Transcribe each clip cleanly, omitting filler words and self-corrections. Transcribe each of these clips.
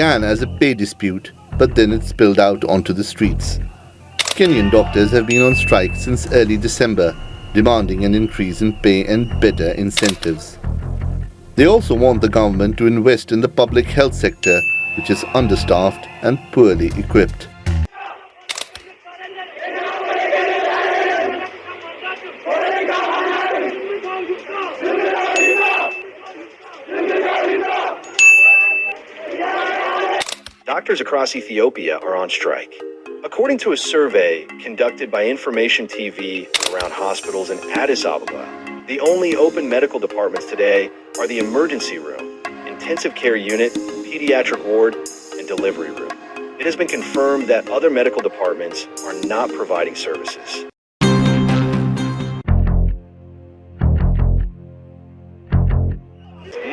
began as a pay dispute, but then it spilled out onto the streets. Kenyan doctors have been on strike since early December, demanding an increase in pay and better incentives. They also want the government to invest in the public health sector, which is understaffed and poorly equipped. Doctors across Ethiopia are on strike. According to a survey conducted by Information TV around hospitals in Addis Ababa, the only open medical departments today are the emergency room, intensive care unit, pediatric ward, and delivery room. It has been confirmed that other medical departments are not providing services.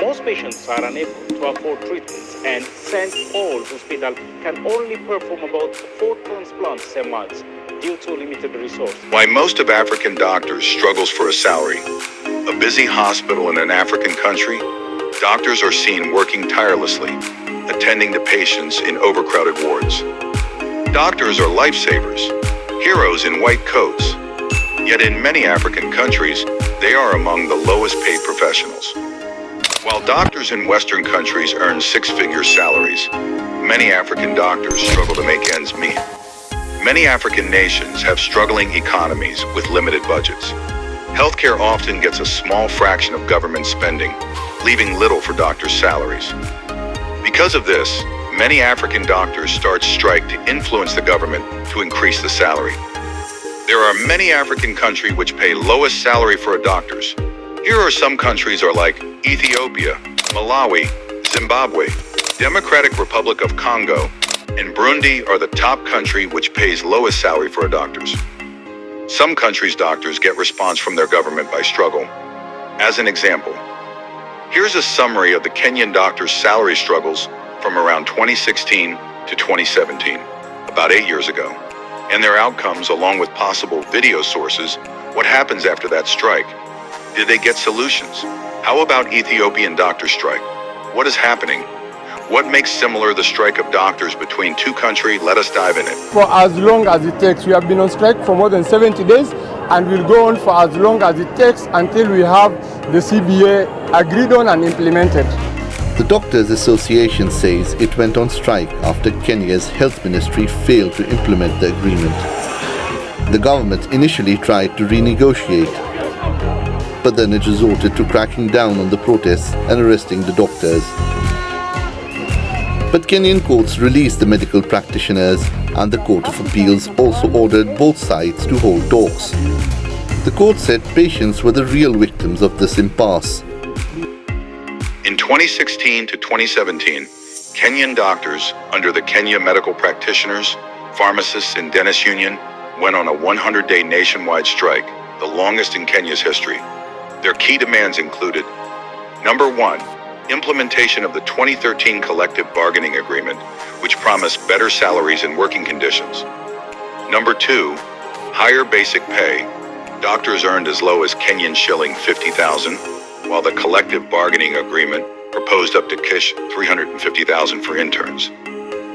Most patients are unable to afford treatments, and St. Paul's Hospital can only perform about 4 transplants a month due to limited resources. Why most of African doctors struggles for a salary. A busy hospital in an African country, doctors are seen working tirelessly, attending to patients in overcrowded wards. Doctors are lifesavers, heroes in white coats. Yet in many African countries, they are among the lowest paid professionals. While doctors in Western countries earn six-figure salaries, many African doctors struggle to make ends meet. Many African nations have struggling economies with limited budgets. Healthcare often gets a small fraction of government spending, leaving little for doctors' salaries. Because of this, many African doctors start strike to influence the government to increase the salary. There are many African countries which pay lowest salary for doctors. Here are some countries are like Ethiopia, Malawi, Zimbabwe, Democratic Republic of Congo, and Burundi are the top country which pays lowest salary for doctors. Some countries' doctors get response from their government by struggle. As an example, here's a summary of the Kenyan doctors' salary struggles from around 2016 to 2017, about 8 years ago, and their outcomes along with possible video sources. What happens after that strike? Did they get solutions? How about Ethiopian doctor strike? What is happening? What makes similar the strike of doctors between two countries? Let us dive in it. For as long as it takes. We have been on strike for more than 70 days and will go on for as long as it takes until we have the CBA agreed on and implemented. The Doctors Association says it went on strike after Kenya's health ministry failed to implement the agreement. The government initially tried to renegotiate, but then it resorted to cracking down on the protests and arresting the doctors. But Kenyan courts released the medical practitioners, and the Court of Appeals also ordered both sides to hold talks. The court said patients were the real victims of this impasse. In 2016 to 2017, Kenyan doctors under the Kenya Medical Practitioners, Pharmacists and Dentists Union went on a 100-day nationwide strike, the longest in Kenya's history. Their key demands included: number one, implementation of the 2013 collective bargaining agreement, which promised better salaries and working conditions. Number two, higher basic pay. Doctors earned as low as Kenyan shilling 50,000, while the collective bargaining agreement proposed up to Kish 350,000 for interns.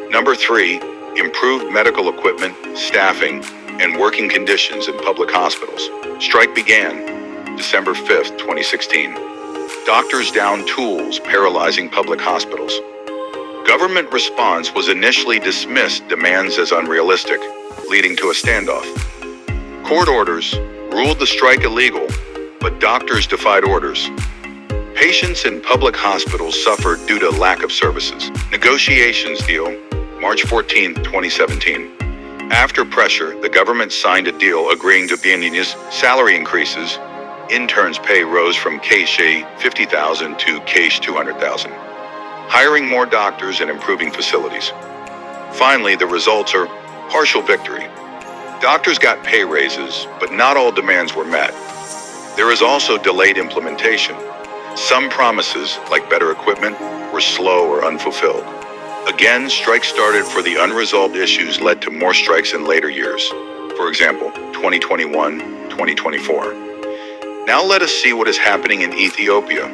Number three, improved medical equipment, staffing, and working conditions in public hospitals. Strike began December 5th, 2016. Doctors down tools paralyzing public hospitals. Government response was initially dismissed demands as unrealistic, leading to a standoff. Court orders ruled the strike illegal, but doctors defied orders. Patients in public hospitals suffered due to lack of services. Negotiations deal, March 14, 2017. After pressure, the government signed a deal agreeing to Biennial's salary increases. Interns' pay rose from K 50,000 to K 200,000. Hiring more doctors and improving facilities. Finally, the results are partial victory. Doctors got pay raises, but not all demands were met. There is also delayed implementation. Some promises, like better equipment, were slow or unfulfilled. Again, strikes started for the unresolved issues led to more strikes in later years. For example, 2021, 2024. Now let us see what is happening in Ethiopia.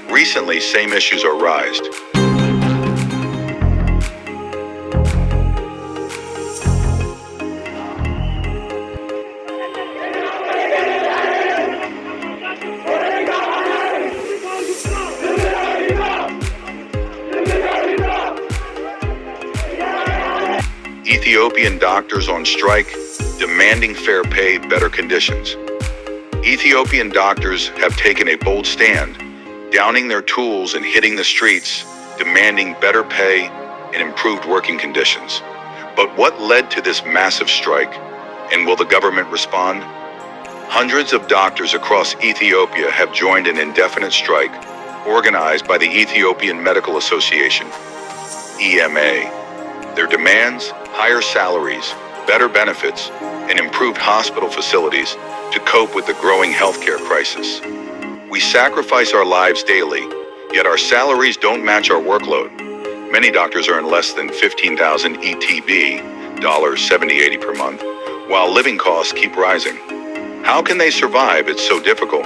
Recently, same issues are raised. Ethiopian doctors on strike, demanding fair pay, better conditions. Ethiopian doctors have taken a bold stand, downing their tools and hitting the streets, demanding better pay and improved working conditions. But what led to this massive strike? And will the government respond? Hundreds of doctors across Ethiopia have joined an indefinite strike organized by the Ethiopian Medical Association, EMA. Their demands: higher salaries, better benefits, and improved hospital facilities to cope with the growing healthcare crisis. We sacrifice our lives daily, yet our salaries don't match our workload. Many doctors earn less than 15,000 ETB, $70-80 per month, while living costs keep rising. How can they survive? It's so difficult.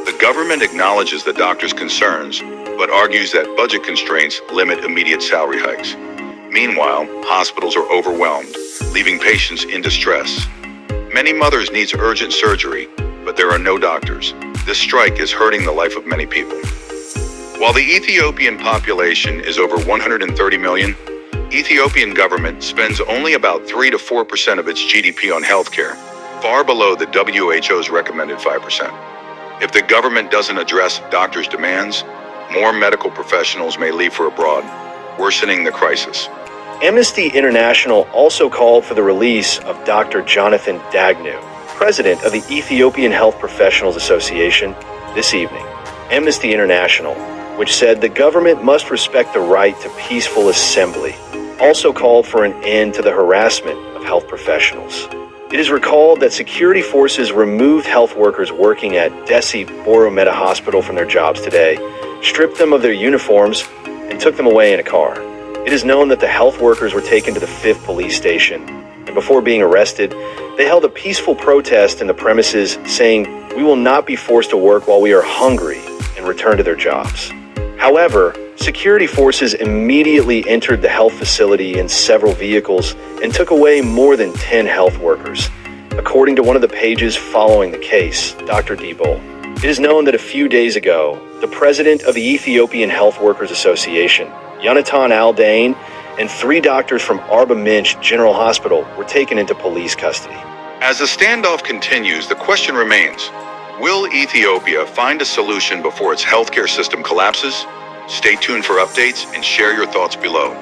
The government acknowledges the doctors' concerns, but argues that budget constraints limit immediate salary hikes. Meanwhile, hospitals are overwhelmed, leaving patients in distress. Many mothers need urgent surgery, but there are no doctors. This strike is hurting the life of many people. While the Ethiopian population is over 130 million, Ethiopian government spends only about 3 to 4% of its GDP on healthcare, far below the WHO's recommended 5%. If the government doesn't address doctors' demands, more medical professionals may leave for abroad, worsening the crisis. Amnesty International also called for the release of Dr. Jonathan Dagnu, president of the Ethiopian Health Professionals Association, this evening. Amnesty International, which said the government must respect the right to peaceful assembly, also called for an end to the harassment of health professionals. It is recalled that security forces removed health workers working at Desi Borometa Hospital from their jobs today, stripped them of their uniforms, and took them away in a car. It is known that the health workers were taken to the 5th police station, and before being arrested, they held a peaceful protest in the premises saying, "We will not be forced to work while we are hungry," and return to their jobs. However, security forces immediately entered the health facility in several vehicles and took away more than 10 health workers, according to one of the pages following the case, Dr. Dibol. It is known that a few days ago, the president of the Ethiopian Health Workers Association, Yonatan Al-Dain, and 3 doctors from Arba Minch General Hospital were taken into police custody. As the standoff continues, the question remains, will Ethiopia find a solution before its healthcare system collapses? Stay tuned for updates and share your thoughts below.